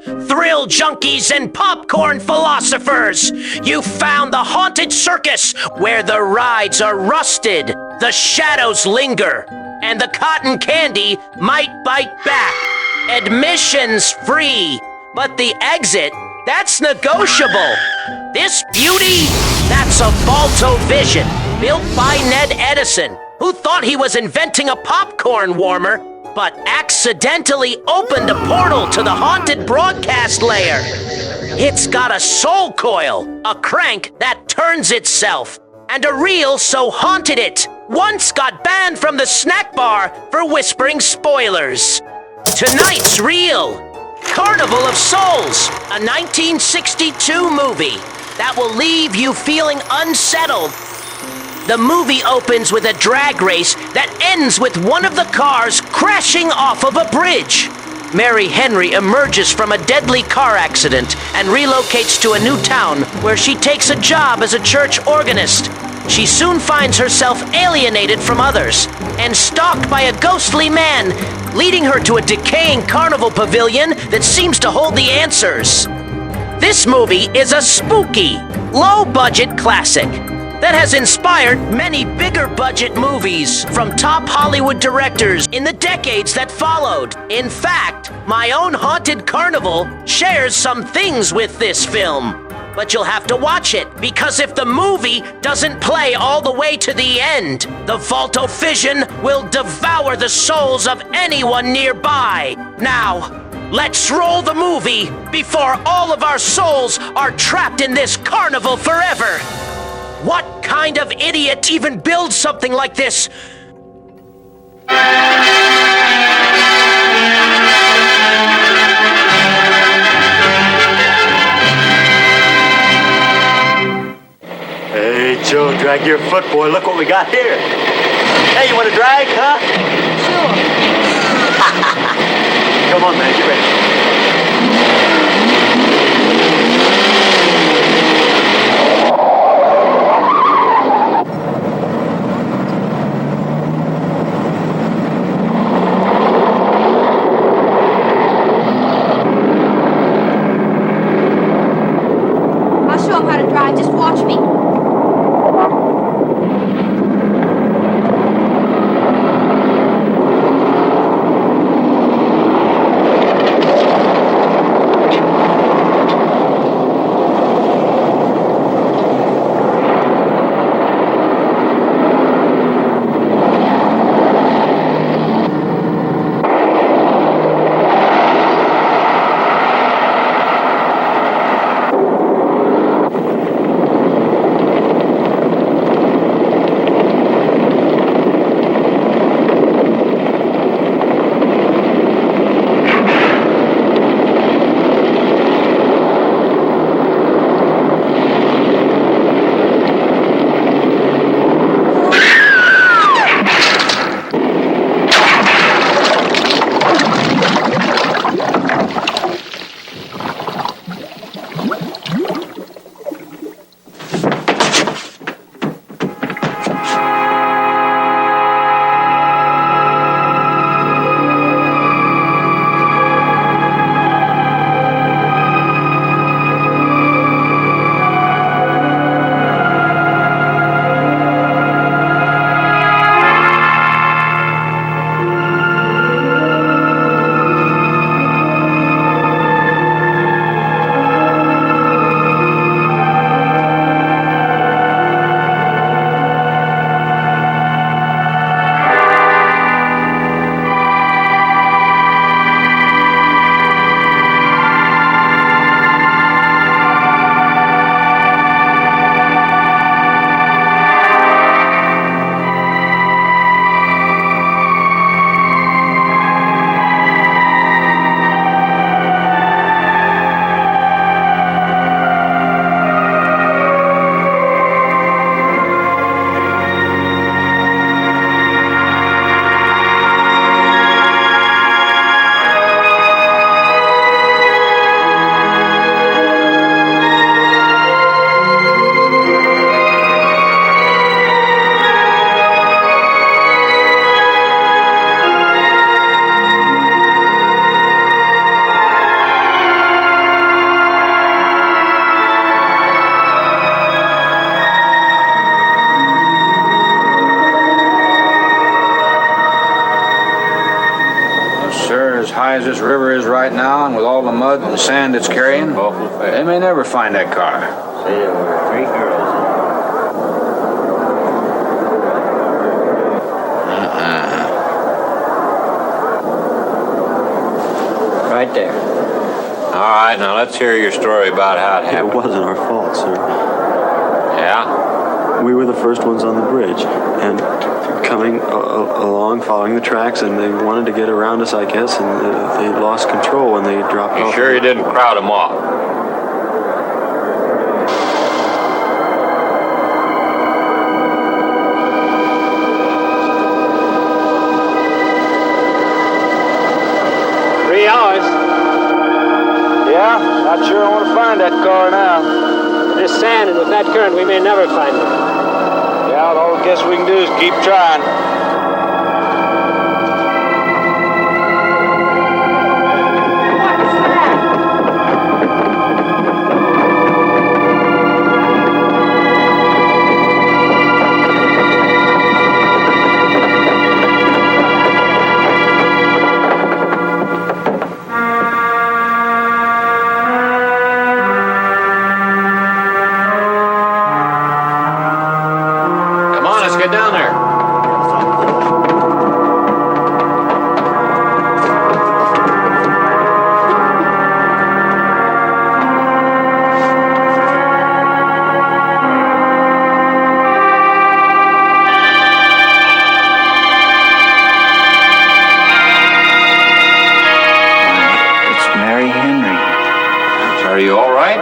Thrill junkies and popcorn philosophers! You found the haunted circus where the rides are rusted, the shadows linger, and the cotton candy might bite back. Admission's free, but the exit, that's negotiable. This beauty, that's a Balto Vision, built by Ned Edison, who thought he was inventing a popcorn warmer, but accidentally opened a portal to the haunted broadcast layer. It's got a soul coil, a crank that turns itself, and a reel so haunted it once got banned from the snack bar for whispering spoilers. Tonight's reel, Carnival of Souls, a 1962 movie that will leave you feeling unsettled. The movie opens with a drag race that ends with one of the cars crashing off of a bridge. Mary Henry emerges from a deadly car accident and relocates to a new town where she takes a job as a church organist. She soon finds herself alienated from others and stalked by a ghostly man, leading her to a decaying carnival pavilion that seems to hold the answers. This movie is a spooky, low-budget classic that has inspired many bigger-budget movies from top Hollywood directors in the decades that followed. In fact, my own Haunted Carnival shares some things with this film. But you'll have to watch it, because if the movie doesn't play all the way to the end, the Balto Vision will devour the souls of anyone nearby. Now, let's roll the movie before all of our souls are trapped in this carnival forever. What kind of idiot even builds something like this? Hey, Joe, drag your foot, boy. Look what we got here. Hey, you want to drag, huh? Sure. Come on, man. Get ready. I'll show him how to drive. Just watch me. mud and sand it's carrying, they may never find that car. Say there were 3 girls in it. Right there. All right, now let's hear your story about how it It happened. wasn't our fault, sir. Yeah? We were the first ones on the bridge, and coming along, following the tracks, and they wanted to get around us, I guess, and they lost control when they dropped You off. sure you didn't crowd them off? Yeah, not sure I want to find that car now. There's sand, and with that current, we may never find it. Yeah, all I guess we can do is keep trying. Come on, let's get down there. It's Mary Henry. Are you all right?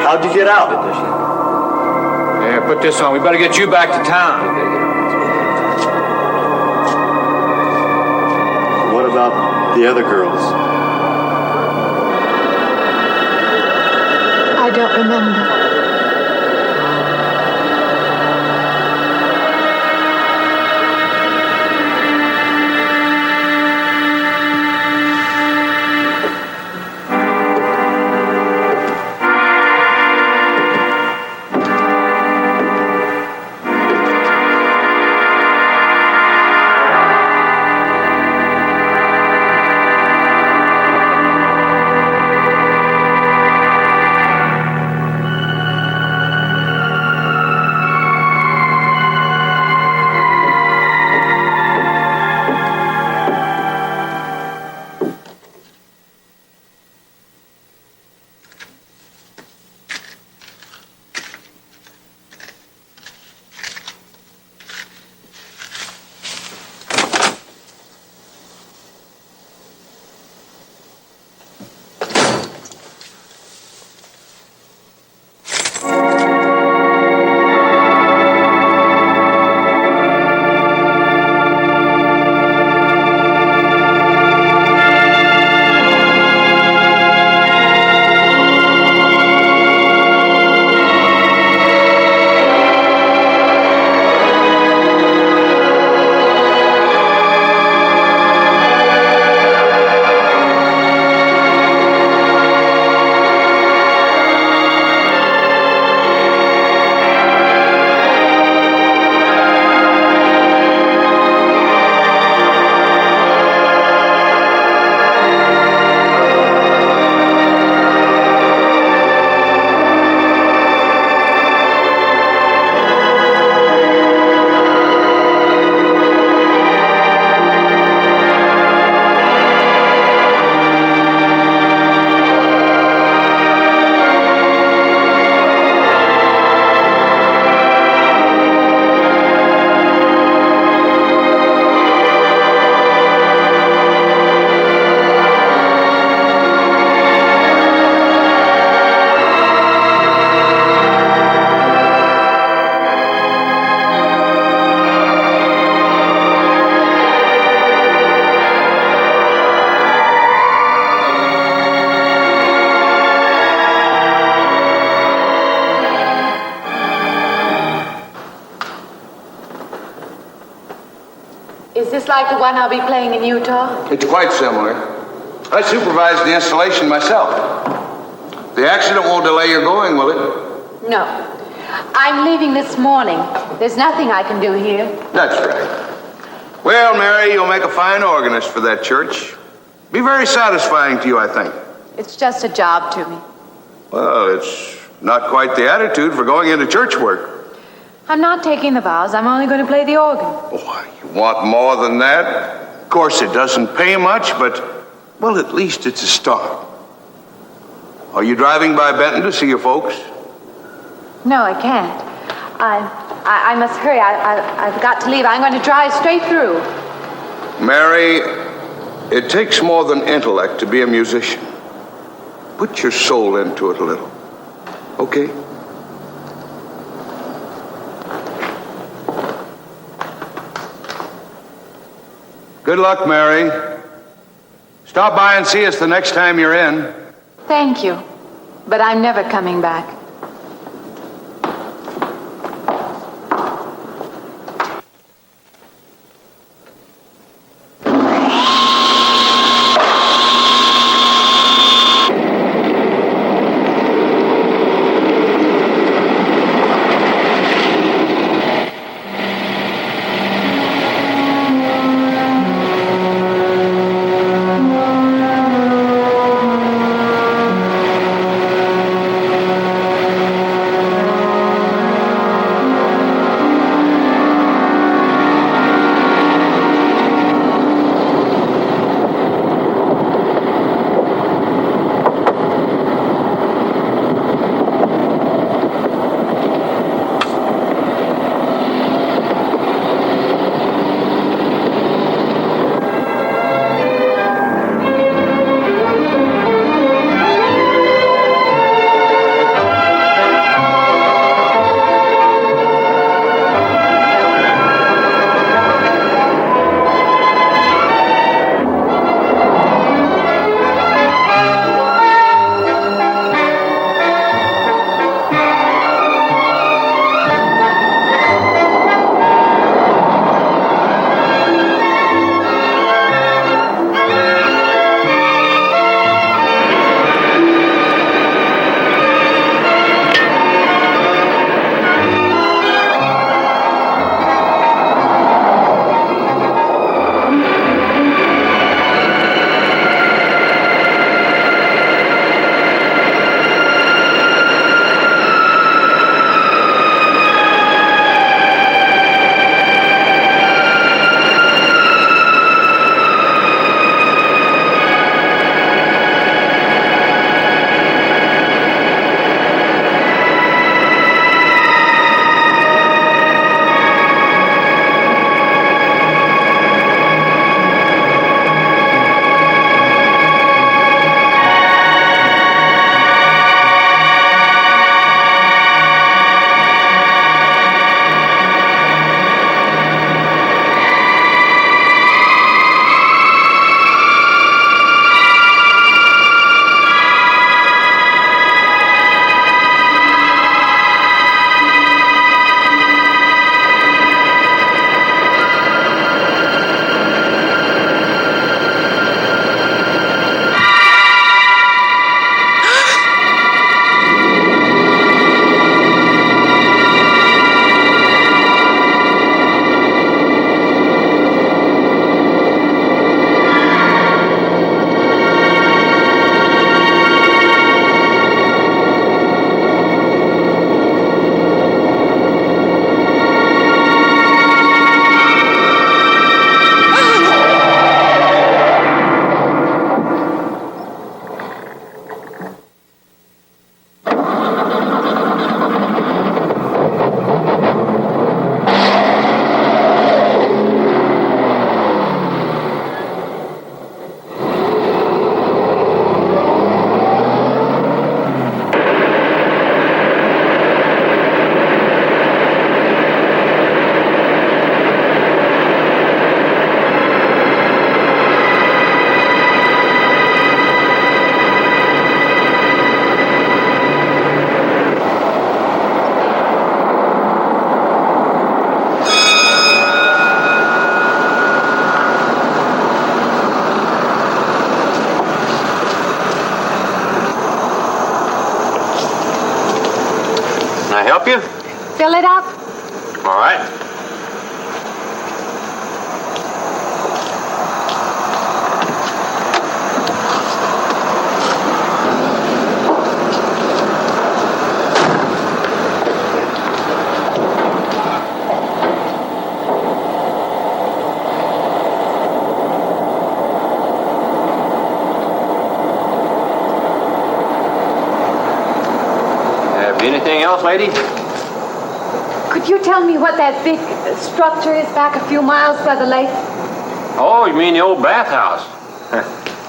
How'd you get out? Here, put this on. We better get you back to town. What about the other girls? I don't remember. Is this like the one I'll be playing in Utah? It's quite similar. I supervised the installation myself. The accident won't delay your going, will it? No. I'm leaving this morning. There's nothing I can do here. That's right. Well, Mary, you'll make a fine organist for that church. Be very satisfying to you, I think. It's just a job to me. Well, it's not quite the attitude for going into church work. I'm not taking the vows. I'm only going to play the organ. Oh, you want more than that? Of course, it doesn't pay much, but, well, at least it's a start. Are you driving by Benton to see your folks? No, I can't. I must hurry. I've got to leave. I'm going to drive straight through. Mary, it takes more than intellect to be a musician. Put your soul into it a little. Okay? Good luck, Mary. Stop by and see us the next time you're in. Thank you. But I'm never coming back. I help you? Fill it up. All right. Anything else, lady? Could you tell me what that big structure is back a few miles by the lake? Oh, you mean the old bathhouse?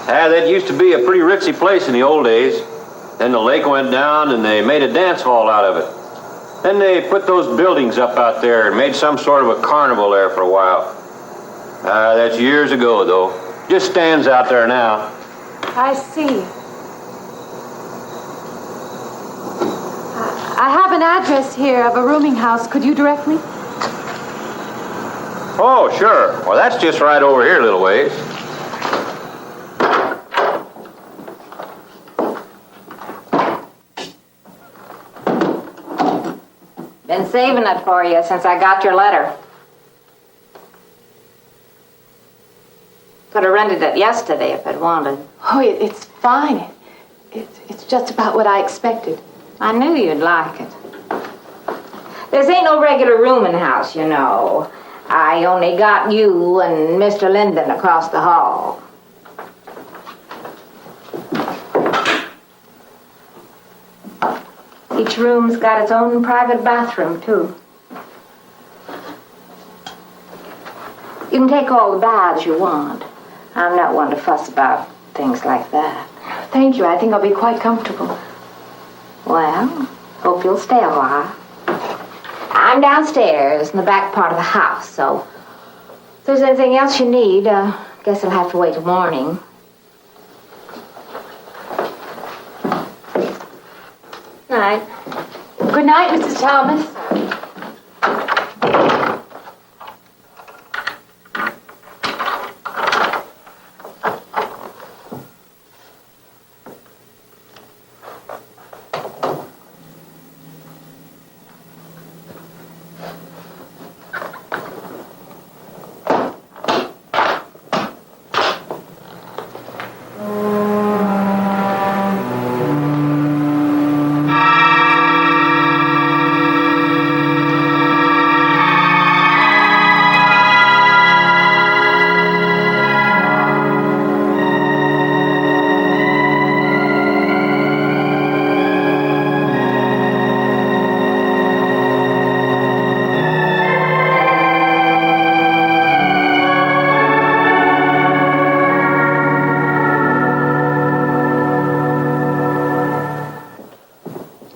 That used to be a pretty ritzy place in the old days. Then the lake went down and they made a dance hall out of it. Then they put those buildings up out there and made some sort of a carnival there for a while. That's years ago, though. Just stands out there now. I see. I have an address here of a rooming house. Could you direct me? Oh, sure. Well, that's just right over here a little ways. Been saving it for you since I got your letter. Could have rented it yesterday if I'd wanted. Oh, it's fine. It's just about what I expected. I knew you'd like it. This ain't no regular rooming house, you know. I only got you and Mr. Linden across the hall. Each room's got its own private bathroom, too. You can take all the baths you want. I'm not one to fuss about things like that. Thank you. I think I'll be quite comfortable. Well, hope you'll stay a while. I'm downstairs in the back part of the house, so if there's anything else you need, guess it'll have to wait till morning. Night. Good night, Mrs. Thomas.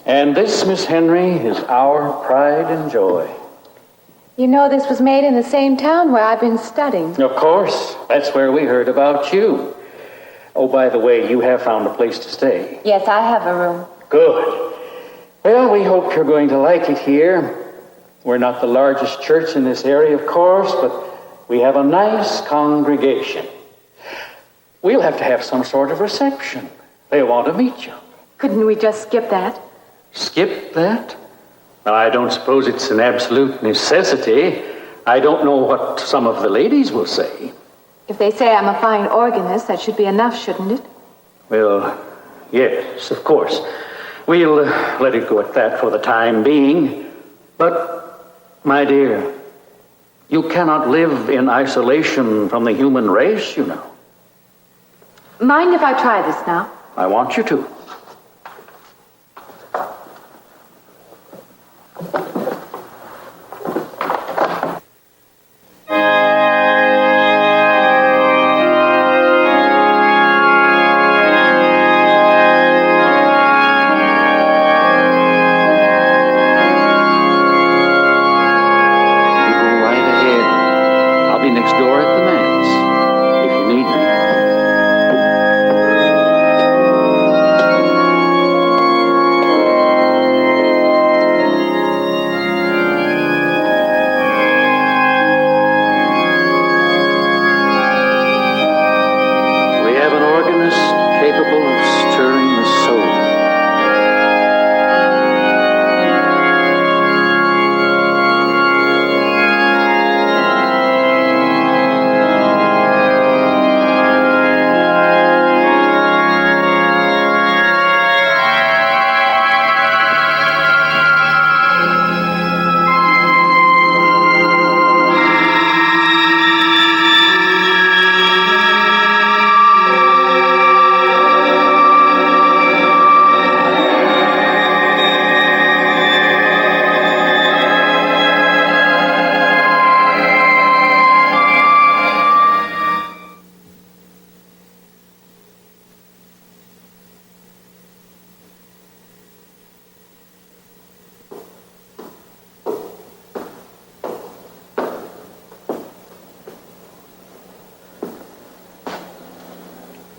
And this, Miss Henry, is our pride and joy. You know this was made in the same town where I've been studying. Of course. That's where we heard about you. Oh, by the way, you have found a place to stay. Yes, I have a room. Good. Well, we hope you're going to like it here. We're not the largest church in this area, of course, but we have a nice congregation. We'll have to have some sort of reception. They want to meet you. Couldn't we just skip that? Skip that? Well, I don't suppose it's an absolute necessity. I don't know what some of the ladies will say. If they say I'm a fine organist, that should be enough, shouldn't it? Well, yes, of course. We'll let it go at that for the time being. But, my dear, you cannot live in isolation from the human race, you know. Mind if I try this now? I want you to.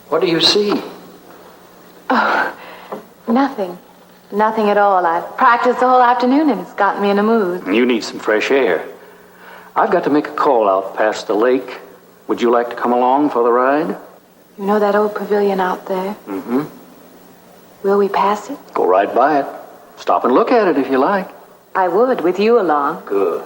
What do you see? Oh, nothing. Nothing at all. I've practiced the whole afternoon and it's gotten me in a mood. You need some fresh air. I've got to make a call out past the lake. Would you like to come along for the ride? You know that old pavilion out there? Mm-hmm. Will we pass it? Go right by it. Stop and look at it if you like. I would, with you along. Good.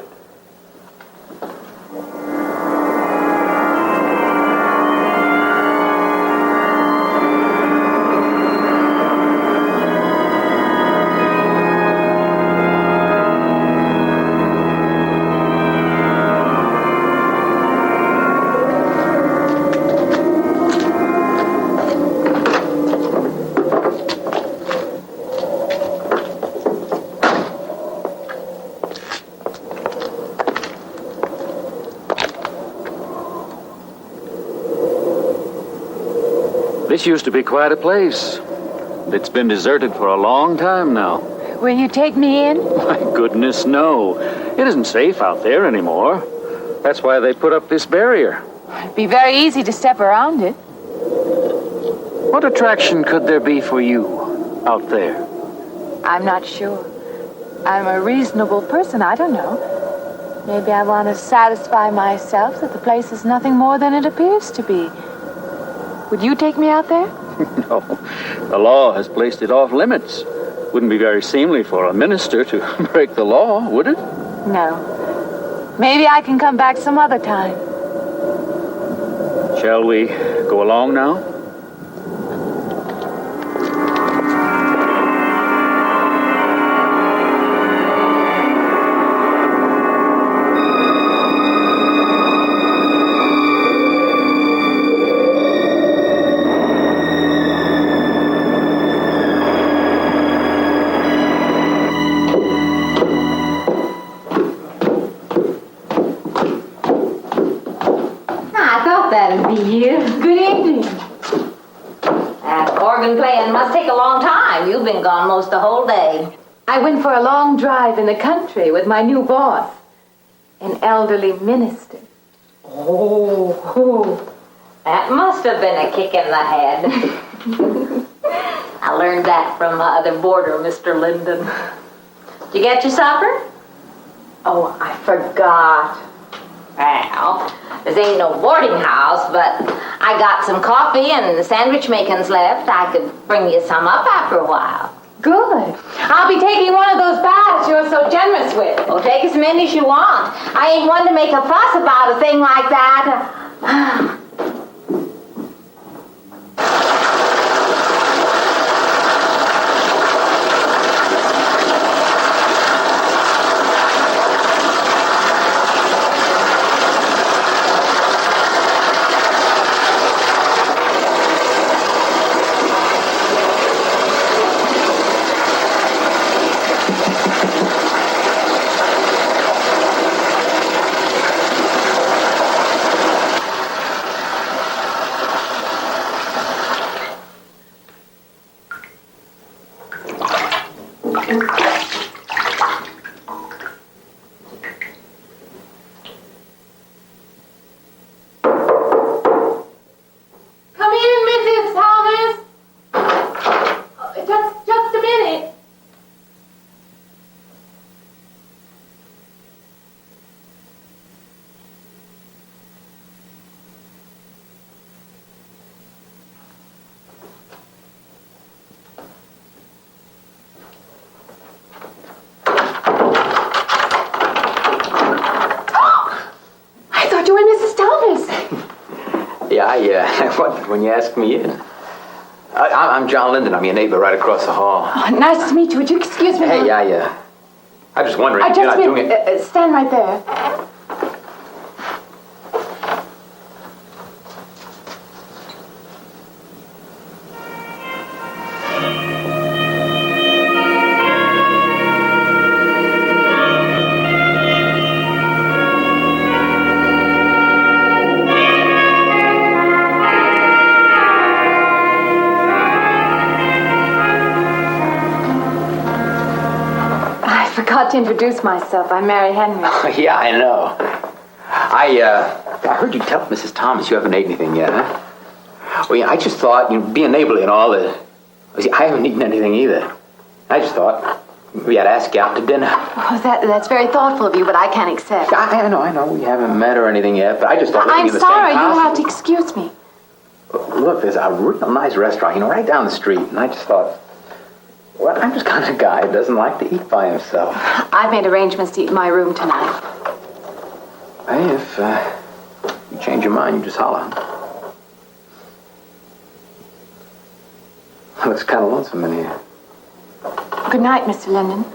This used to be quite a place. It's been deserted for a long time now. Will you take me in? My goodness, no. It isn't safe out there anymore. That's why they put up this barrier. It'd be very easy to step around it. What attraction could there be for you out there? I'm not sure. I'm a reasonable person. I don't know. Maybe I want to satisfy myself that the place is nothing more than it appears to be. Would you take me out there? No. The law has placed it off limits. Wouldn't be very seemly for a minister to break the law, would it? No. Maybe I can come back some other time. Shall we go along now? That'd be you. Good evening. That organ playing must take a long time. You've been gone most the whole day. I went for a long drive in the country with my new boss, an elderly minister. Oh, that must have been a kick in the head. I learned that from my other boarder, Mr. Linden. Did you get your supper? Oh, I forgot. Well, this ain't no boarding house, but I got some coffee and the sandwich makings left. I could bring you some up after a while. Good. I'll be taking one of those baths you're so generous with. Well, take as many as you want. I ain't one to make a fuss about a thing like that. I wondered when you asked me in. I'm John Linden. I'm your neighbor right across the hall. Oh, nice to meet you. Would you excuse me? Hey, I was just wondering. I just mean, stand right there. To introduce myself. I'm Mary Henry. Oh, yeah, I know. I heard you tell Mrs. Thomas you haven't ate anything yet, huh? Well, yeah, I just thought, being neighborly and all that. I haven't eaten anything either. I just thought we had to ask you out to dinner. Oh, that's very thoughtful of you, but I can't accept. I know. We haven't met or anything yet, but I just thought... I'm sorry, you'll have to excuse me. Look, there's a real nice restaurant, right down the street, and I just thought, well, I'm just kind of a guy who doesn't like to eat by himself. I've made arrangements to eat in my room tonight. Hey, if you change your mind, you just holler. Looks kind of lonesome in here. Good night, Mr. Linden.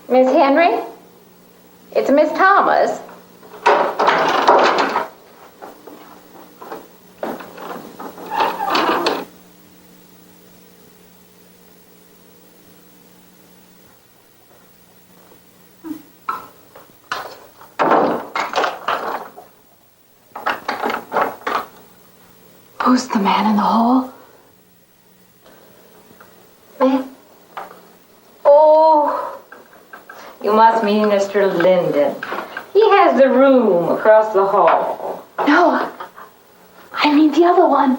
Miss Henry? It's Miss Thomas. Who's the man in the hall? Man? Oh, you must mean Mr. Linden. He has the room across the hall. No, I mean the other one.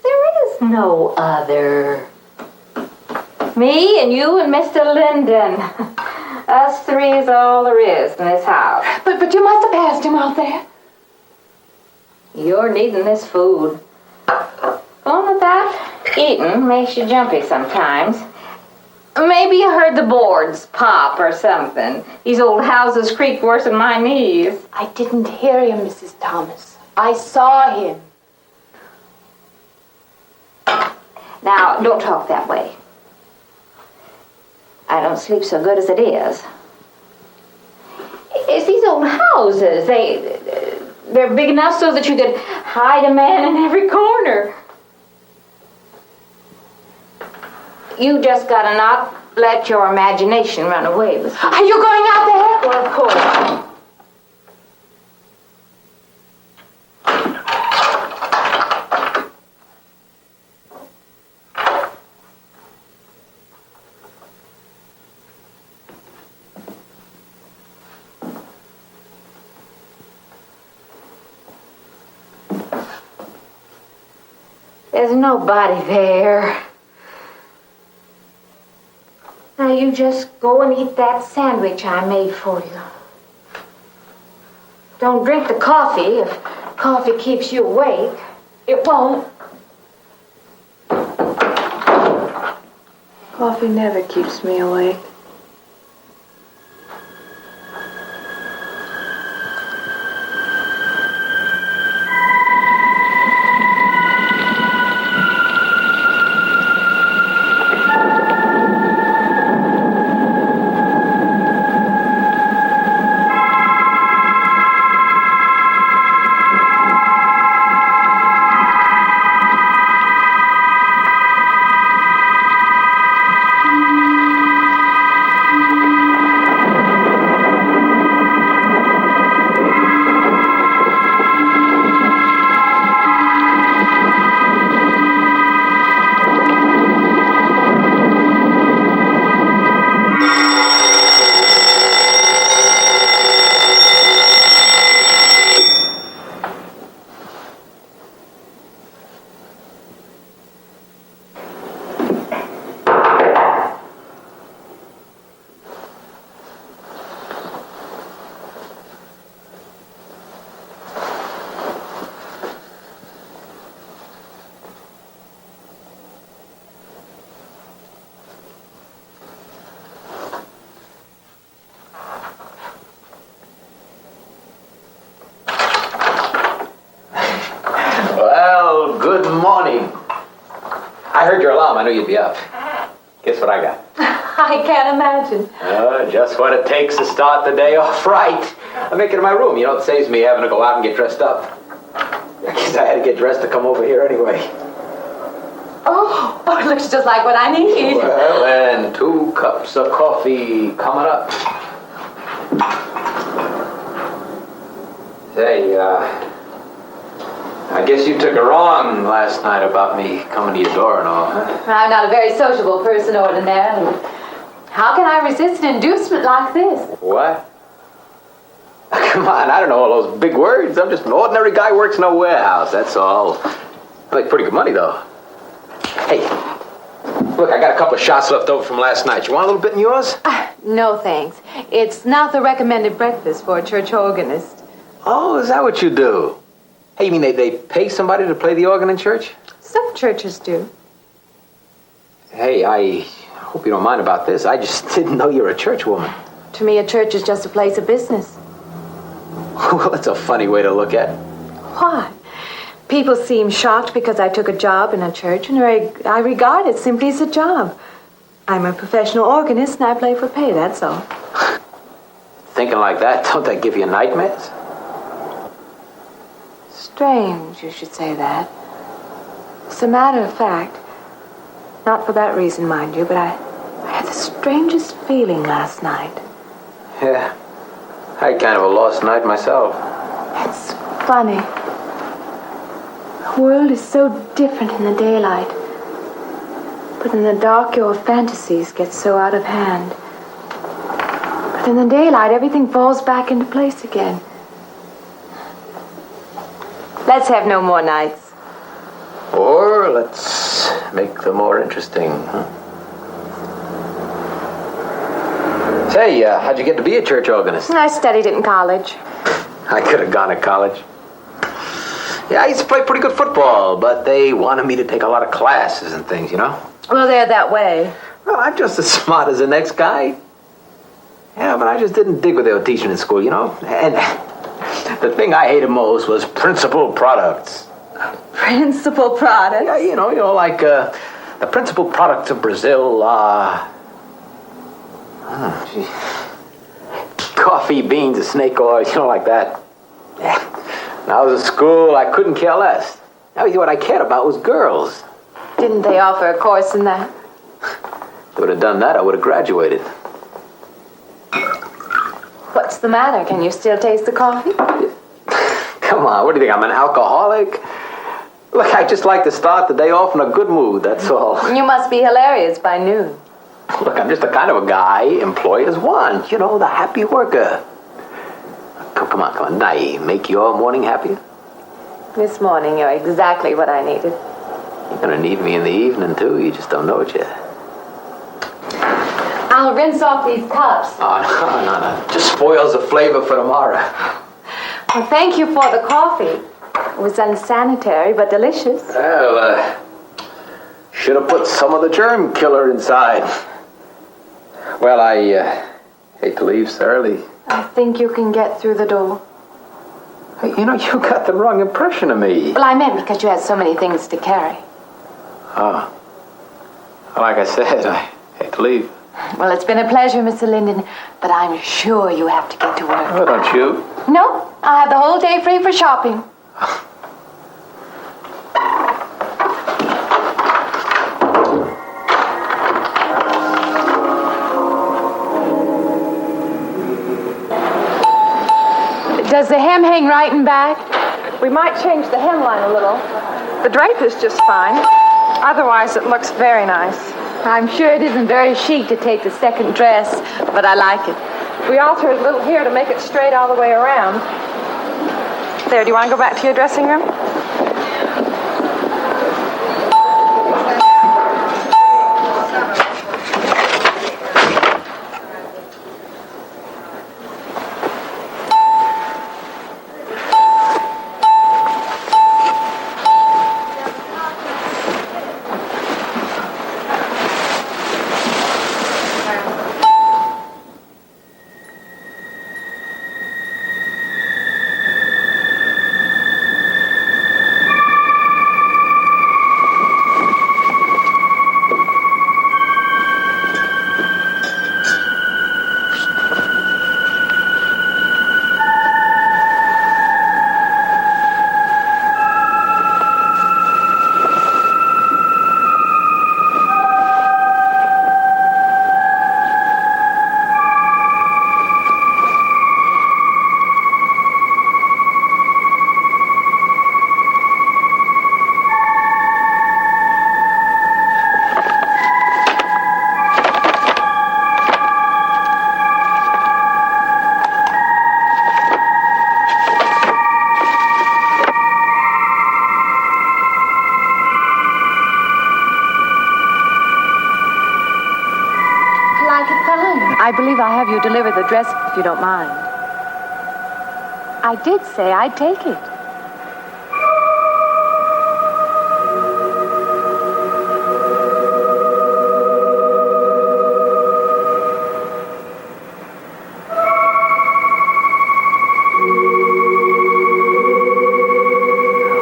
There is no other. Me and you and Mr. Linden. Us three is all there is in this house. But you must have passed him out there. You're needing this food. Going without eating makes you jumpy sometimes. Maybe you heard the boards pop or something. These old houses creak worse than my knees. I didn't hear him, Mrs. Thomas. I saw him. Now, don't talk that way. I don't sleep so good as it is. It's these old houses. They're big enough so that you could hide a man in every corner. You just gotta not let your imagination run away with you. Are you going out there? Well, of course. There's nobody there. Now you just go and eat that sandwich I made for you. Don't drink the coffee. If coffee keeps you awake, it won't. Coffee never keeps me awake. morning. I heard your alarm. I knew you'd be up. Guess what I got? I can't imagine. Just what it takes to start the day off right. I make it in my room. You know, it saves me having to go out and get dressed up. I guess I had to get dressed to come over here anyway. Oh, it looks just like what I need. Well, and 2 cups of coffee coming up. Say, I guess you took it wrong last night about me coming to your door and all, huh? I'm not a very sociable person ordinarily. How can I resist an inducement like this? What? Come on, I don't know all those big words. I'm just an ordinary guy who works in a warehouse, that's all. I make pretty good money, though. Hey, look, I got a couple of shots left over from last night. You want a little bit in yours? No, thanks. It's not the recommended breakfast for a church organist. Oh, is that what you do? Hey, you mean they pay somebody to play the organ in church? Some churches do. Hey, I hope you don't mind about this. I just didn't know you were a church woman. To me, a church is just a place of business. Well, that's a funny way to look at it. Why? People seem shocked because I took a job in a church, and I regard it simply as a job. I'm a professional organist, and I play for pay, that's all. Thinking like that, don't that give you nightmares? Strange you should say that. As a matter of fact, not for that reason, mind you, but I had the strangest feeling last night. Yeah, I had kind of a lost night myself. It's funny. The world is so different in the daylight. But in the dark, your fantasies get so out of hand. But in the daylight, everything falls back into place again. Let's have no more nights. Or let's make them more interesting, huh? Say, how'd you get to be a church organist? I studied it in college. I could have gone to college. Yeah, I used to play pretty good football, but they wanted me to take a lot of classes and things, you know? Well, they're that way. Well, I'm just as smart as the next guy. Yeah, but I just didn't dig what they were teaching in school, you know? And the thing I hated most was principal products. Principal products? Yeah, you know, like the principal products of Brazil are... coffee, beans, and snake oil, you know, like that. Yeah. When I was at school, I couldn't care less. Everything what I cared about was girls. Didn't they offer a course in that? If they would have done that, I would have graduated. What's the matter? Can you still taste the coffee? Come on, what do you think, I'm an alcoholic? Look, I just like to start the day off in a good mood, that's all. You must be hilarious by noon. Look, I'm just the kind of a guy employers want. You know, the happy worker. Come on. Now, make your morning happier? This morning, you're exactly what I needed. You're gonna need me in the evening, too. You just don't know it yet. I'll rinse off these cups. Oh, no. Just spoils the flavor for tomorrow. Well, thank you for the coffee. It was unsanitary, but delicious. Well, should have put some of the germ killer inside. Well, I hate to leave so early. I think you can get through the door. Hey, you know, you got the wrong impression of me. Well, I meant because you had so many things to carry. Oh. Well, like I said, I hate to leave. Well, it's been a pleasure, Mr. Linden, but I'm sure you have to get to work. Oh, don't you? No, I have the whole day free for shopping. Does the hem hang right and back? We might change the hemline a little. The drape is just fine. Otherwise, it looks very nice. I'm sure it isn't very chic to take the second dress, but I like it. We altered a little here to make it straight all the way around. There, do you want to go back to your dressing room? have you deliver the dress if you don't mind. I did say I'd take it.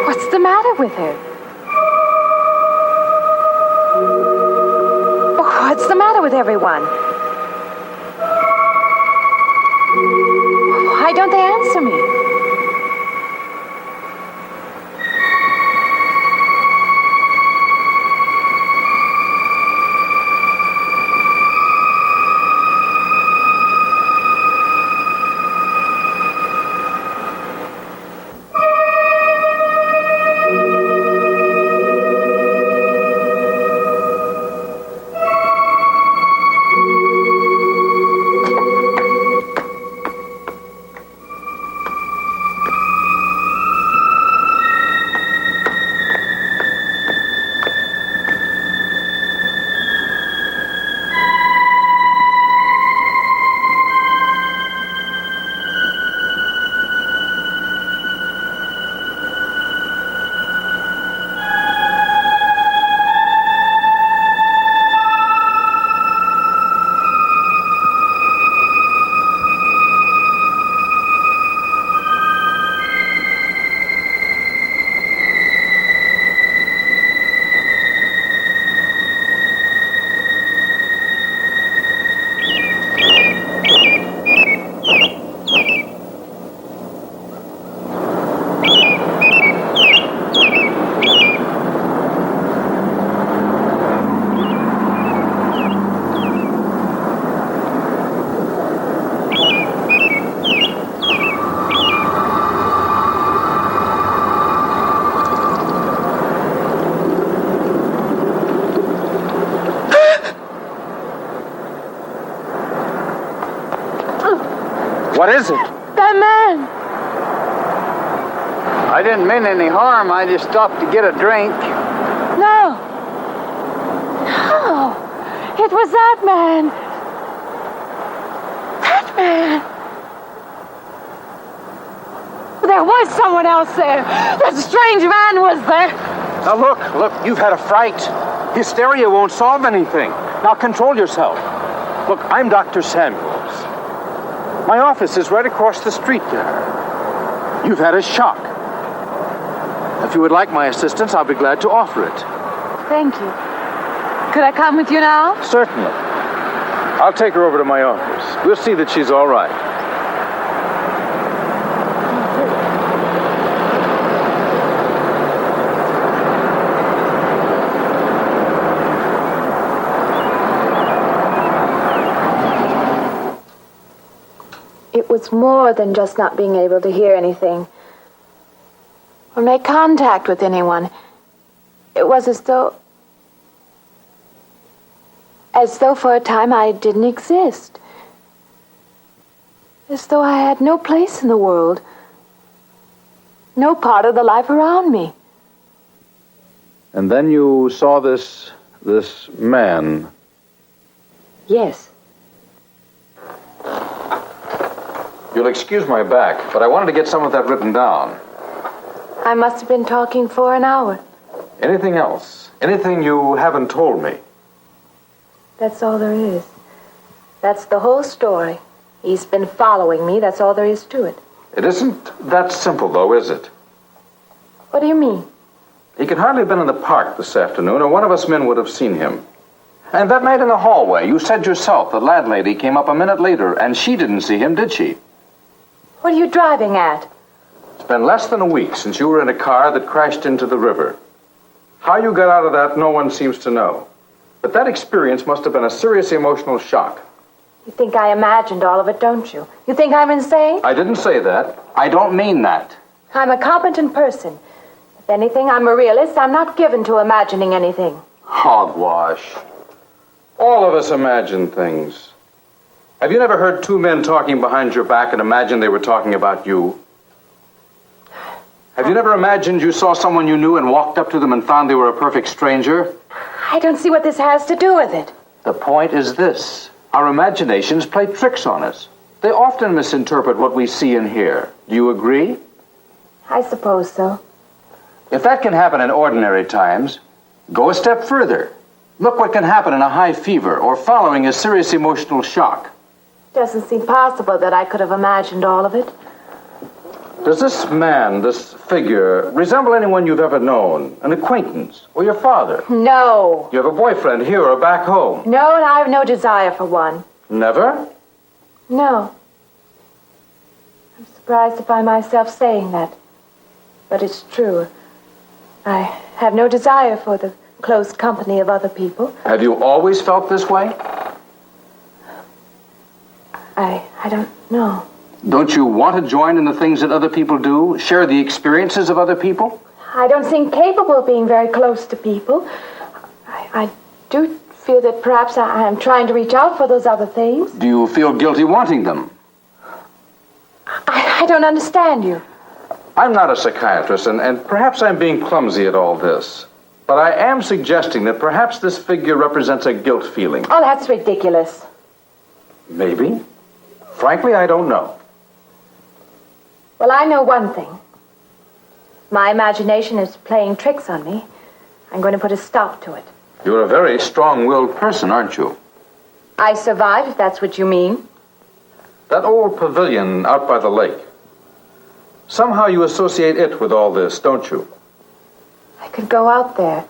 What's the matter with her? What's the matter with everyone? Why don't they answer me? What is it? That man! I didn't mean any harm. I just stopped to get a drink. No! No! It was that man! That man! There was someone else there! That strange man was there! Now look, you've had a fright. Hysteria won't solve anything. Now control yourself. Look, I'm Dr. Samuels. My office is right across the street there. You've had a shock. If you would like my assistance, I'll be glad to offer it. Thank you. Could I come with you now? Certainly. I'll take her over to my office. We'll see that she's all right. It was more than just not being able to hear anything or make contact with anyone. It was as though for a time I didn't exist. As though I had no place in the world. No part of the life around me. And then you saw this man. Yes. You'll excuse my back, but I wanted to get some of that written down. I must have been talking for an hour. Anything else? Anything you haven't told me? That's all there is. That's the whole story. He's been following me. That's all there is to it. It isn't that simple, though, is it? What do you mean? He could hardly have been in the park this afternoon, or one of us men would have seen him. And that night in the hallway, you said yourself the landlady came up a minute later, and she didn't see him, did she? What are you driving at? It's been less than a week since you were in a car that crashed into the river. How you got out of that, no one seems to know. But that experience must have been a serious emotional shock. You think I imagined all of it, don't you? You think I'm insane? I didn't say that. I don't mean that. I'm a competent person. If anything, I'm a realist. I'm not given to imagining anything. Hogwash. All of us imagine things. Have you never heard two men talking behind your back and imagined they were talking about you? Have you never imagined you saw someone you knew and walked up to them and found they were a perfect stranger? I don't see what this has to do with it. The point is this. Our imaginations play tricks on us. They often misinterpret what we see and hear. Do you agree? I suppose so. If that can happen in ordinary times, go a step further. Look what can happen in a high fever or following a serious emotional shock. Doesn't seem possible that I could have imagined all of it. Does this man, this figure, resemble anyone you've ever known? An acquaintance? Or your father? No. You have a boyfriend here or back home? No, and I have no desire for one. Never? No. I'm surprised to find myself saying that. But it's true. I have no desire for the close company of other people. Have you always felt this way? I don't know. Don't you want to join in the things that other people do? Share the experiences of other people? I don't seem capable of being very close to people. I do feel that perhaps I am trying to reach out for those other things. Do you feel guilty wanting them? I don't understand you. I'm not a psychiatrist, and perhaps I'm being clumsy at all this. But I am suggesting that perhaps this figure represents a guilt feeling. Oh, that's ridiculous. Maybe. Frankly, I don't know. Well, I know one thing. My imagination is playing tricks on me. I'm going to put a stop to it. You're a very strong-willed person, aren't you? I survived, if that's what you mean. That old pavilion out by the lake. Somehow you associate it with all this, don't you? I could go out there.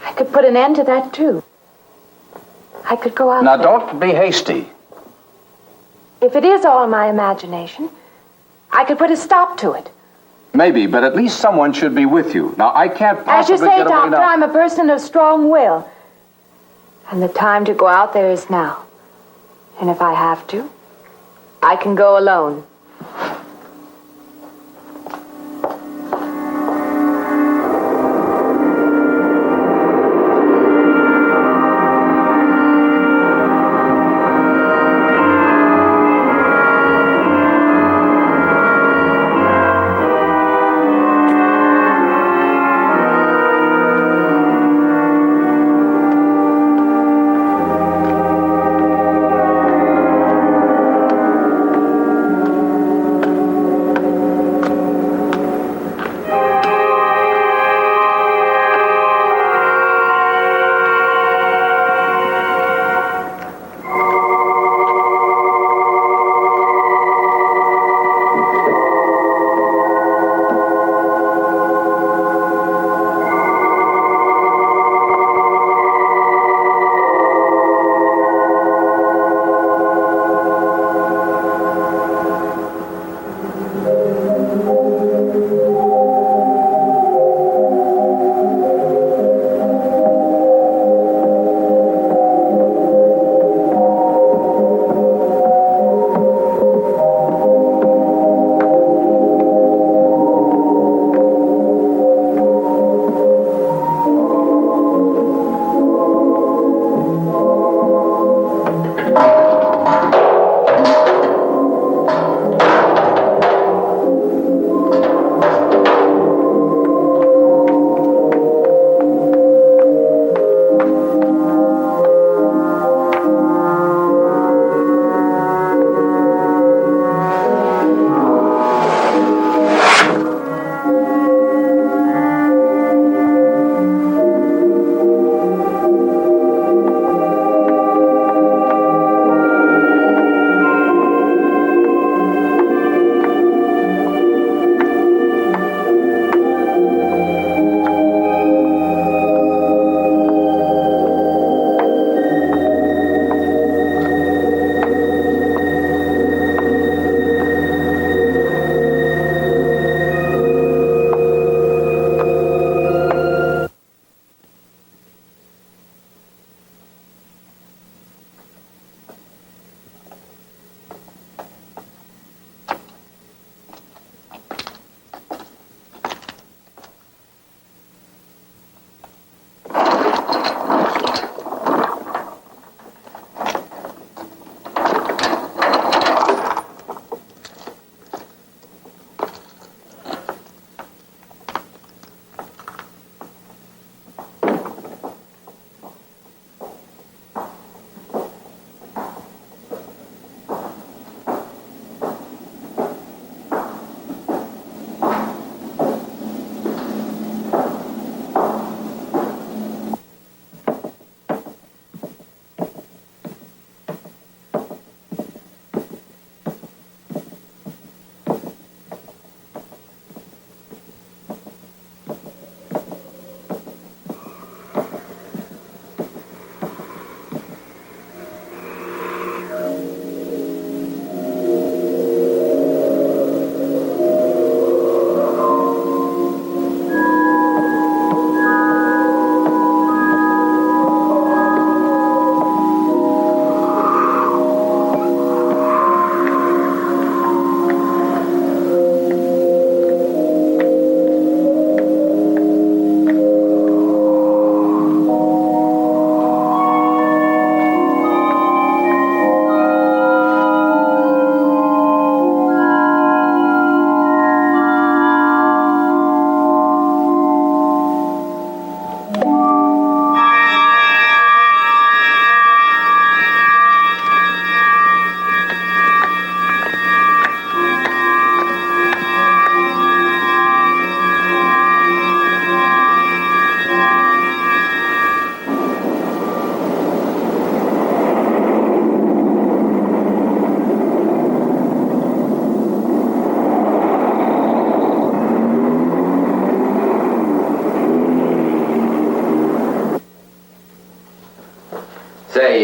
I could put an end to that, too. I could go out Now, there. don't be hasty. If it is all my imagination, I could put a stop to it. Maybe, but at least someone should be with you. Now, I can't As you possibly say, get away Doctor, now. I'm a person of strong will. And the time to go out there is now. And if I have to, I can go alone.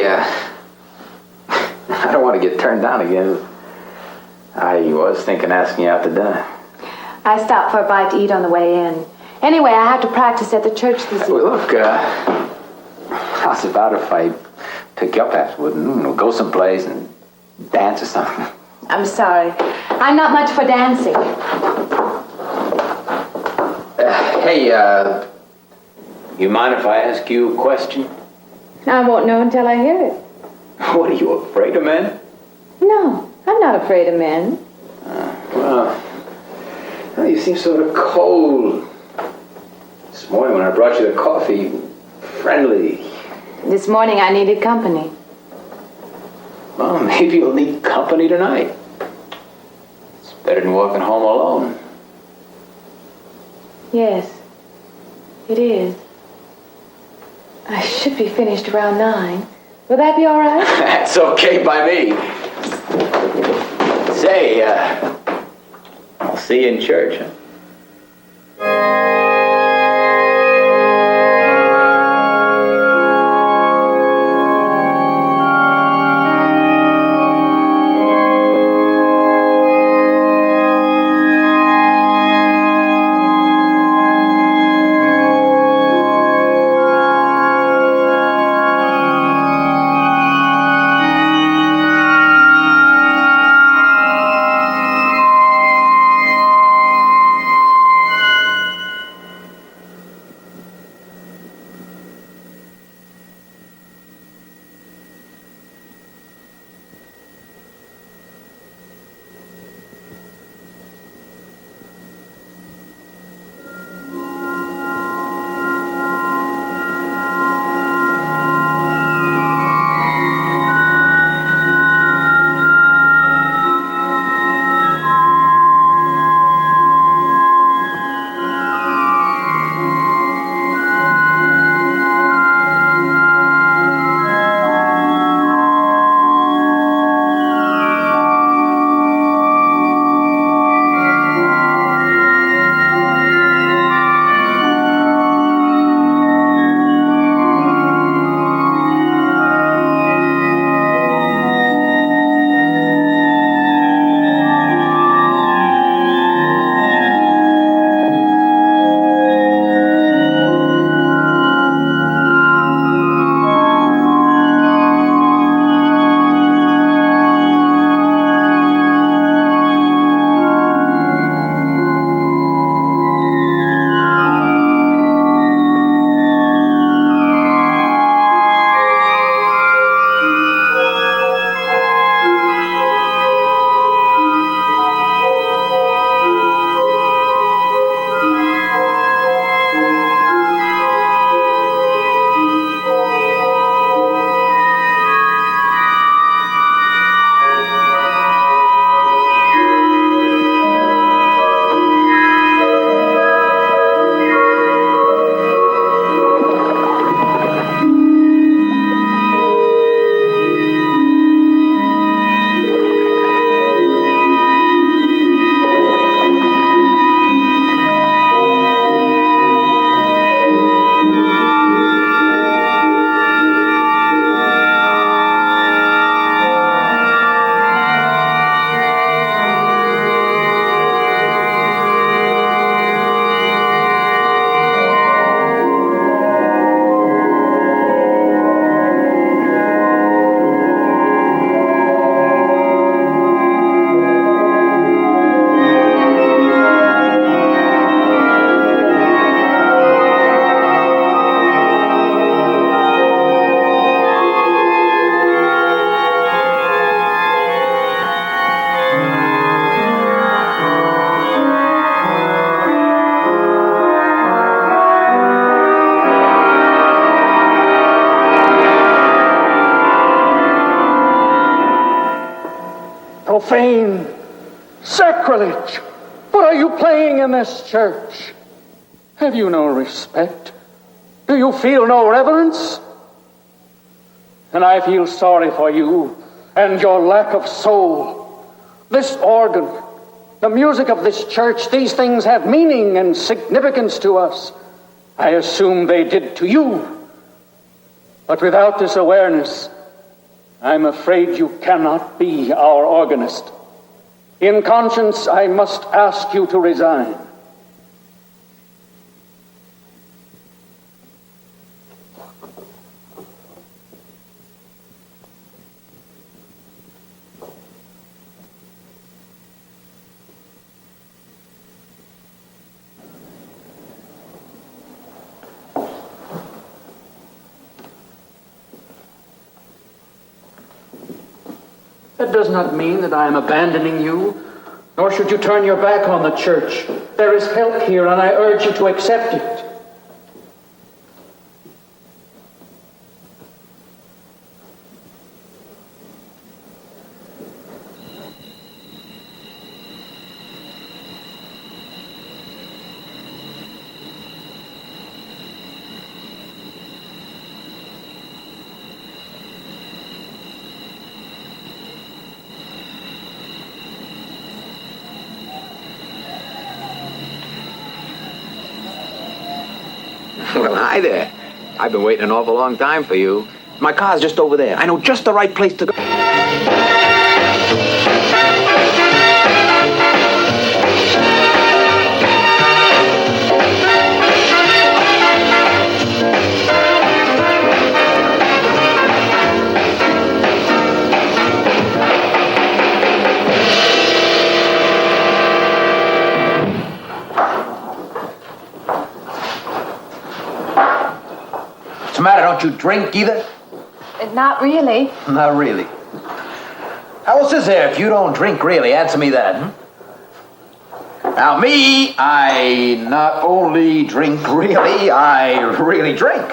I don't want to get turned down again. I was thinking asking you out to dinner. I stopped for a bite to eat on the way in. Anyway, I have to practice at the church this evening. Well, look, how's about if I pick you up afterward and we'll go someplace and dance or something? I'm sorry. I'm not much for dancing. Hey, you mind if I ask you a question? I won't know until I hear it. What, are you afraid of men? No, I'm not afraid of men. Well, you seem sort of cold. This morning when I brought you the coffee, friendly. This morning I needed company. Well, maybe you'll need company tonight. It's better than walking home alone. Yes, it is. I should be finished around 9. Will that be all right? That's okay by me. Say, I'll see you in church, huh? Profane! Sacrilege! What are you playing in this church? Have you no respect? Do you feel no reverence? And I feel sorry for you and your lack of soul. This organ, the music of this church, these things have meaning and significance to us. I assume they did to you. But without this awareness, I'm afraid you cannot be our organist. In conscience, I must ask you to resign. That does not mean that I am abandoning you, nor should you turn your back on the church. There is help here, and I urge you to accept it. Well, hi there. I've been waiting an awful long time for you. My car's just over there. I know just the right place to go. What's the matter? Don't you drink either? Not really. Not really. How else is there if you don't drink really? Answer me that, Now, me, I not only drink really, I really drink.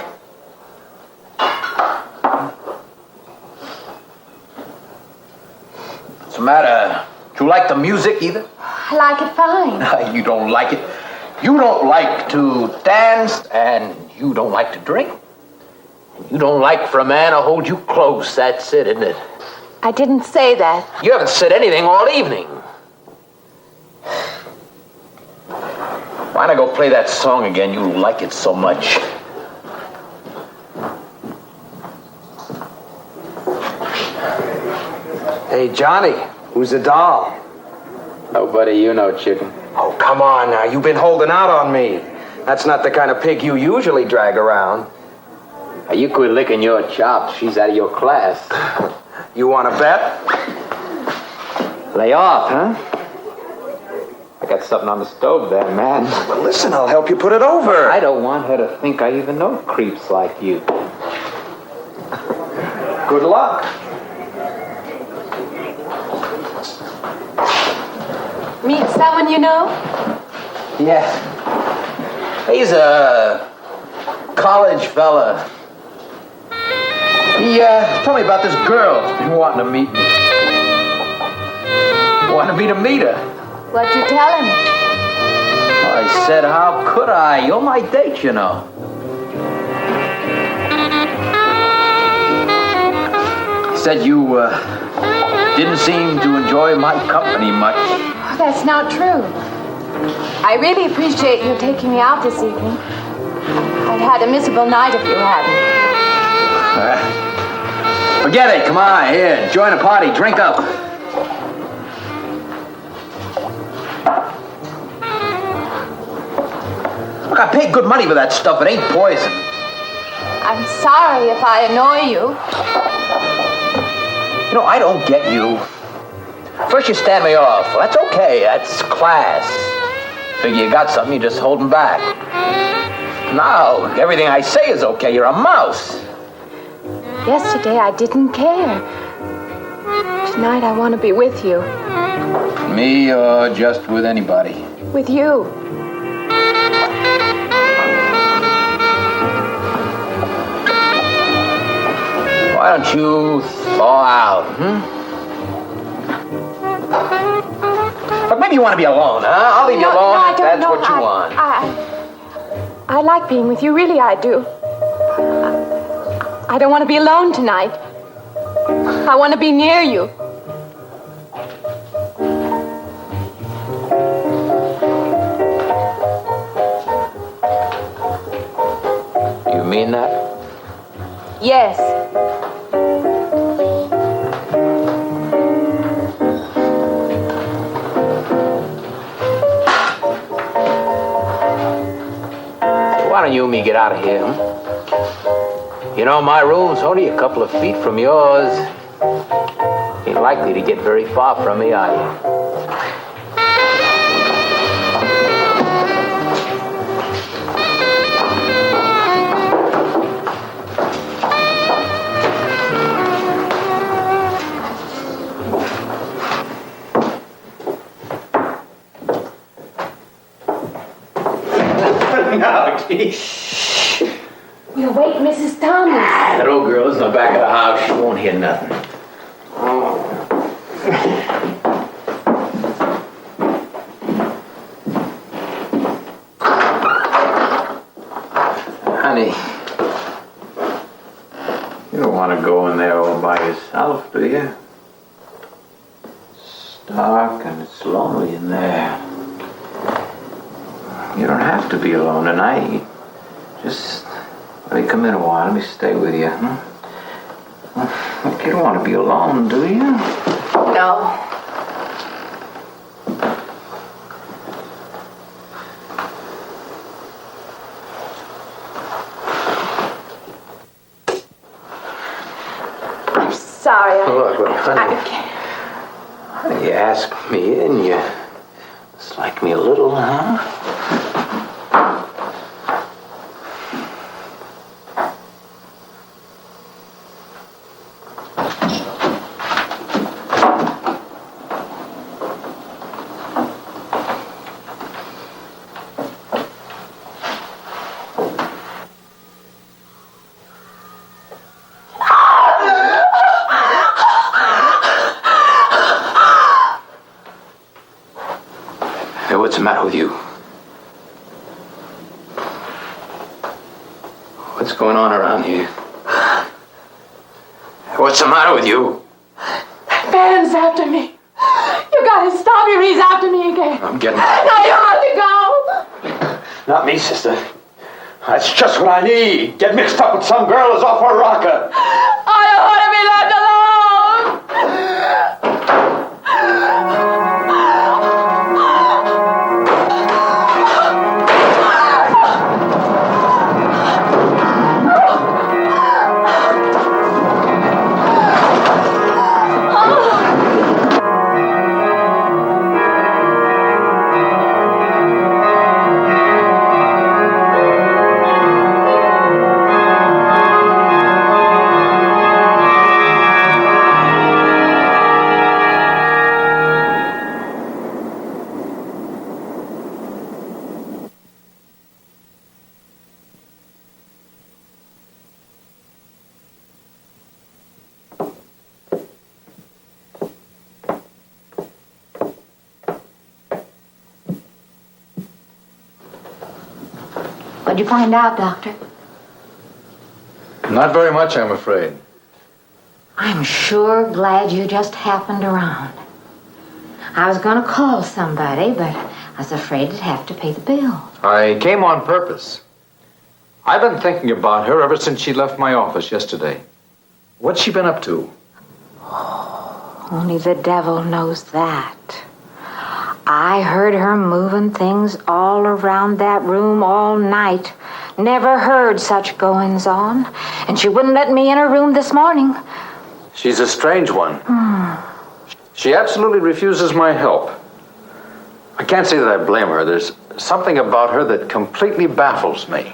What's the matter? Do you like the music either? I like it fine. You don't like it. You don't like to dance, and you don't like to drink. You don't like for a man to hold you close. That's it, isn't it? I didn't say that. You haven't said anything all evening. Why not go play that song again? You like it so much. Hey, Johnny, who's the doll? Nobody you know, chicken. Oh, come on now. You've been holding out on me. That's not the kind of pig you usually drag around. Now, you quit licking your chops. She's out of your class. You want to bet? Lay off, huh? I got something on the stove there, man. Well, listen, I'll help you put it over. I don't want her to think I even know creeps like you. Good luck. Meet someone you know? Yeah. He's a college fella. He told me about this girl who wanted to meet me. Wanted me to meet her. What'd you tell him? I said, how could I? You're my date, you know. He said you didn't seem to enjoy my company much. Oh, that's not true. I really appreciate you taking me out this evening. I'd had a miserable night if you hadn't. Forget it. Come on, here. Join the party. Drink up. Look, I paid good money for that stuff. It ain't poison. I'm sorry if I annoy you. You know, I don't get you. First you stand me off. Well, that's okay. That's class. Figure you got something, you just holding back. Now, everything I say is okay. You're a mouse. Yesterday I didn't care. Tonight I want to be with you. Me or just with anybody? With you. Why don't you thaw out, But maybe you want to be alone, huh? I'll leave you alone if that's what you want. I like being with you, really I do. I don't want to be alone tonight. I want to be near you. You mean that? Yes. why don't you and me get out of here? Hmm? You know, my room's only a couple of feet from yours. Ain't likely to get very far from me, are you? No, geez. We'll wake Mrs. Thomas. That old girl is in the back of the house. She won't hear nothing. Honey, you don't want to go in there all by yourself, do you? It's dark and it's lonely in there. You don't have to be alone tonight. Just let me come in a while. Let me stay with you. Look, you don't want to be alone, do you? No. I'm sorry. Look, honey, you asked me in, you dislike me a little, huh? Hey, what's the matter with you? What's going on around here? What's the matter with you? That man's after me. You gotta stop him. He's after me again. I'm getting... Now you have to go. Not me, sister. That's just what I need. Get mixed up with some girl who's off her rocker. I don't want to be left alone. What'd you find out, Doctor? Not very much, I'm afraid. I'm sure glad you just happened around. I was going to call somebody, but I was afraid I'd have to pay the bill. I came on purpose. I've been thinking about her ever since she left my office yesterday. What's she been up to? Only the devil knows that. I heard her moving things all around that room all night. Never heard such goings on. And she wouldn't let me in her room this morning. She's a strange one. She absolutely refuses my help. I can't say that I blame her. There's something about her that completely baffles me.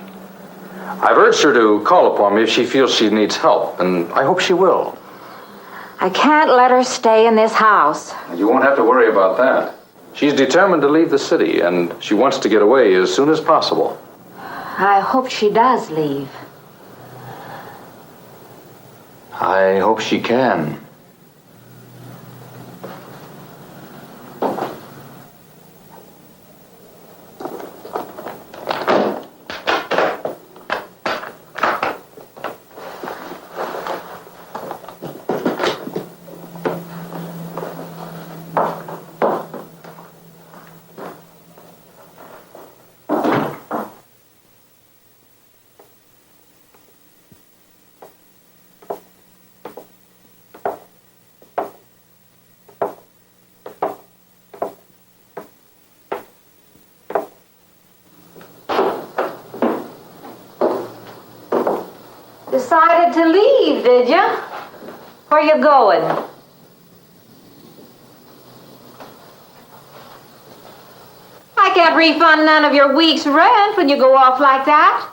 I've urged her to call upon me if she feels she needs help, and I hope she will. I can't let her stay in this house. You won't have to worry about that. She's determined to leave the city, and she wants to get away as soon as possible. I hope she does leave. I hope she can. Decided to leave, did you? Where you going? I can't refund none of your week's rent when you go off like that.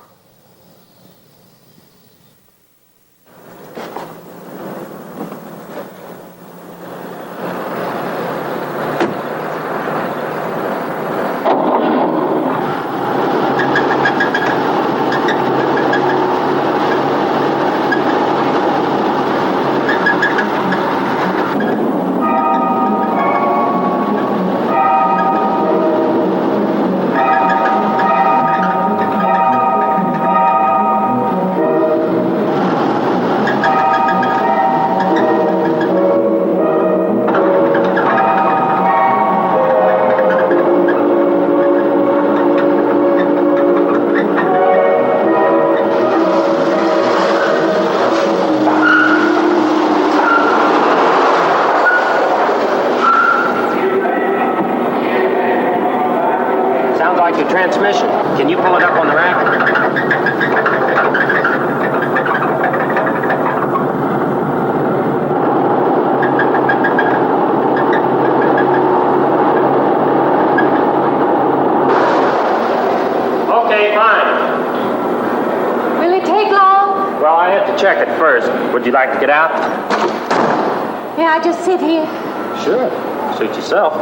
Transmission. Can you pull it up on the rack? Okay, fine. Will it take long? Well, I have to check it first. Would you like to get out? May I just sit here? Sure. Suit yourself.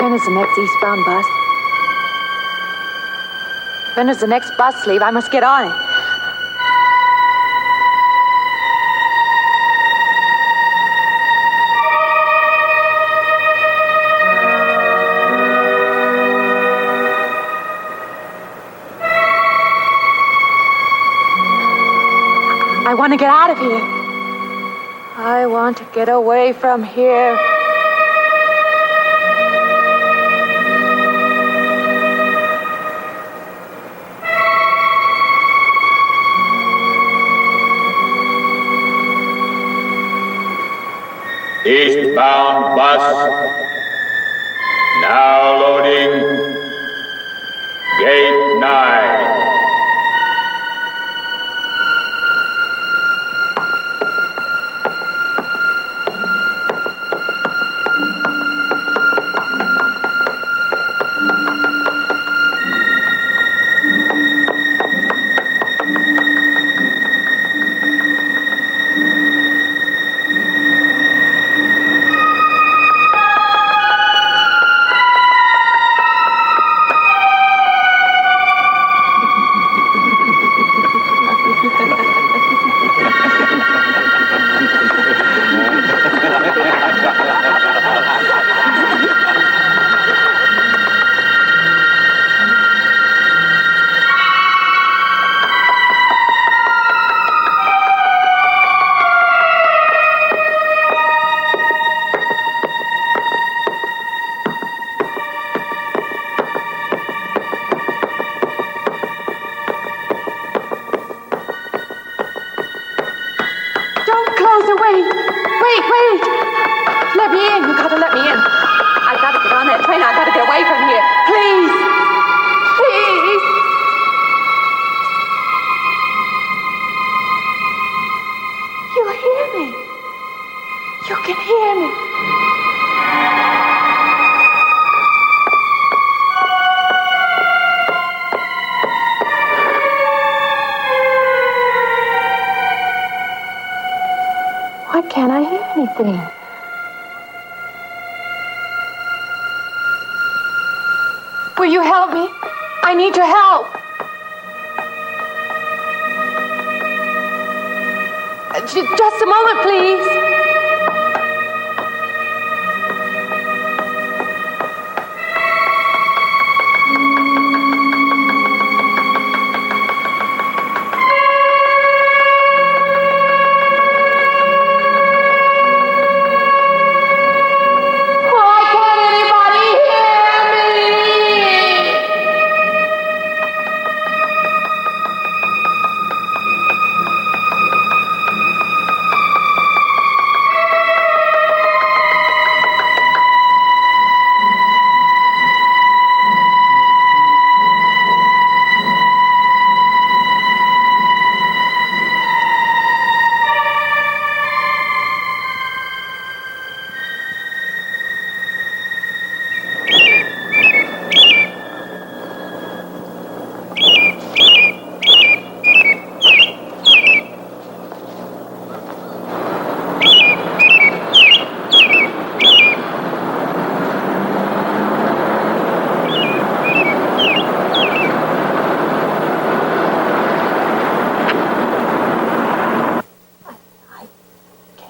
When is the next eastbound bus? When does the next bus leave? I must get on it. I want to get out of here. I want to get away from here. Eastbound bus, now loading, gate 9. closer. Wait. Let me in. You gotta let me in. I gotta get on that train. I gotta get away from here. Please. You hear me. You can hear me. Why can't I hear anything? Will you help me? I need your help. Just a moment, please.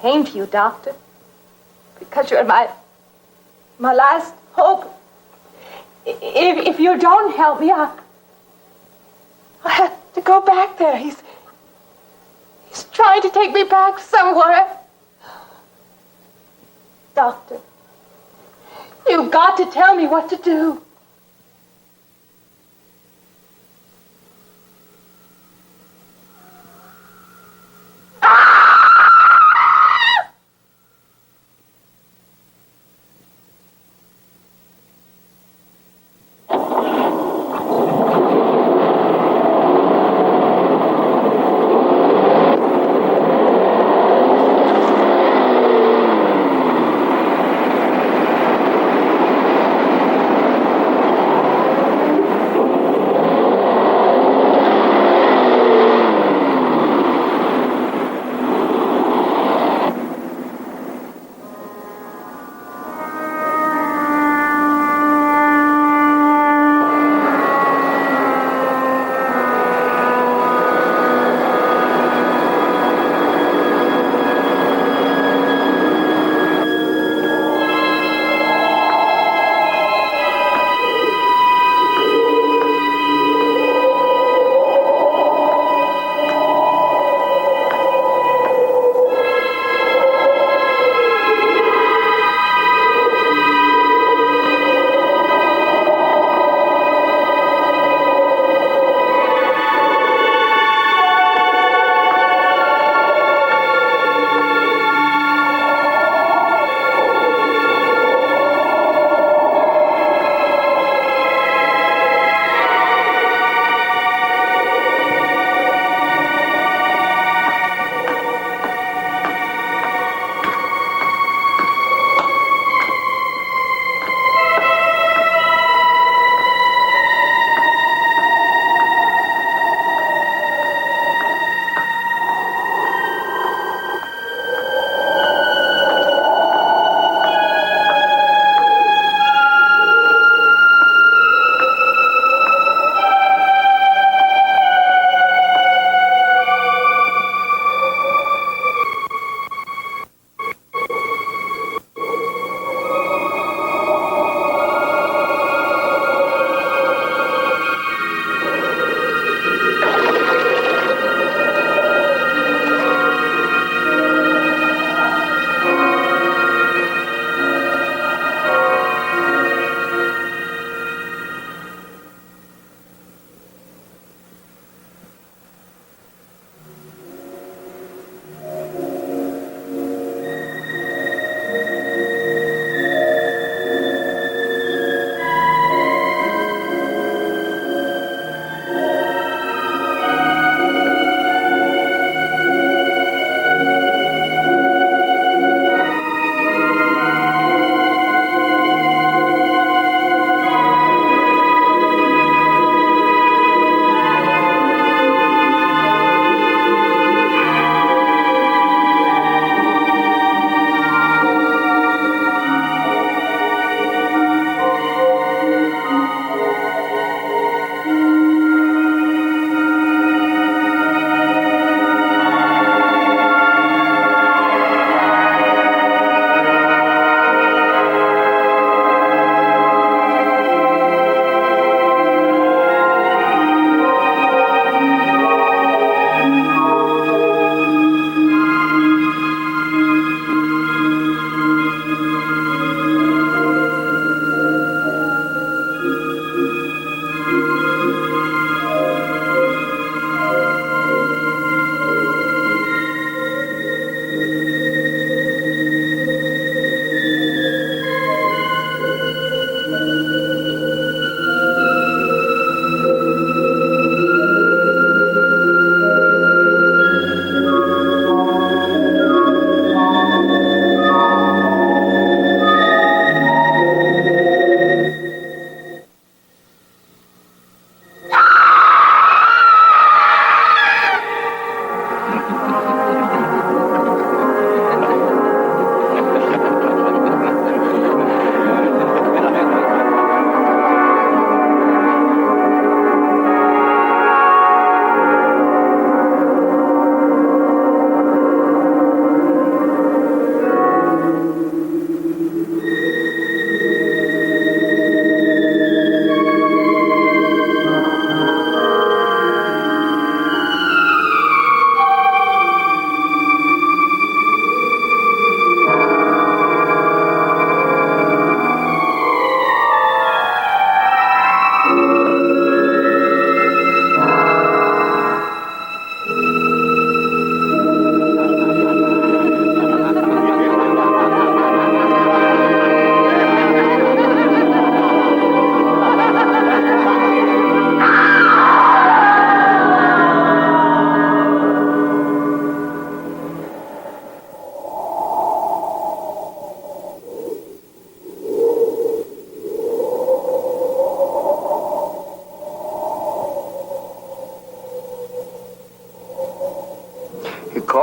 Came to you, Doctor, because you're my last hope. If you don't help me, I have to go back there. He's trying to take me back somewhere. Doctor, you've got to tell me what to do.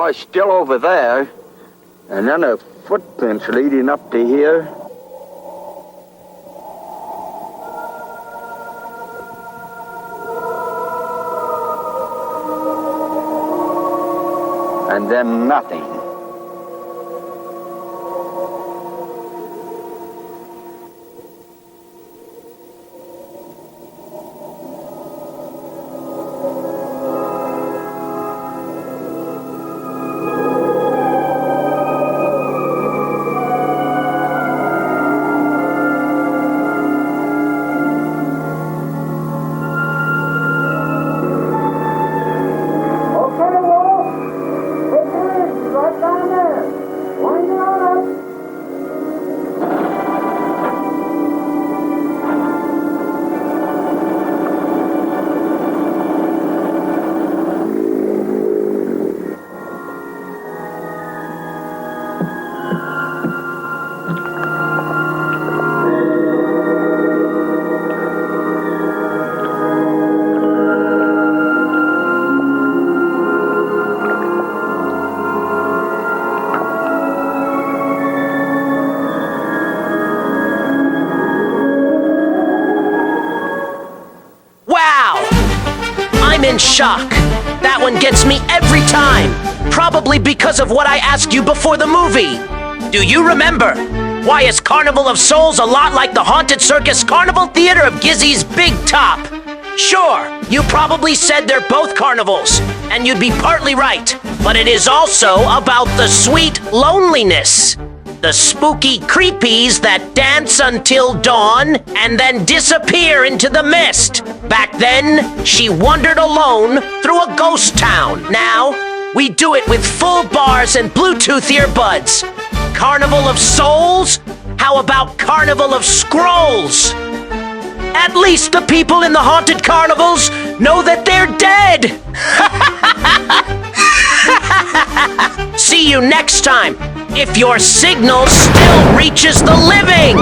car is still over there, and then the footprints leading up to here. And then nothing. I'm in shock. That one gets me every time. Probably because of what I asked you before the movie. Do you remember? Why is Carnival of Souls a lot like the haunted circus carnival theater of Gizzy's Big Top? Sure, you probably said they're both carnivals, and you'd be partly right. But it is also about the sweet loneliness. The spooky creepies that dance until dawn and then disappear into the mist. Back then, she wandered alone through a ghost town. Now, we do it with full bars and Bluetooth earbuds. Carnival of Souls? How about Carnival of Scrolls? At least the people in the haunted carnivals know that they're dead! See you next time, if your signal still reaches the living!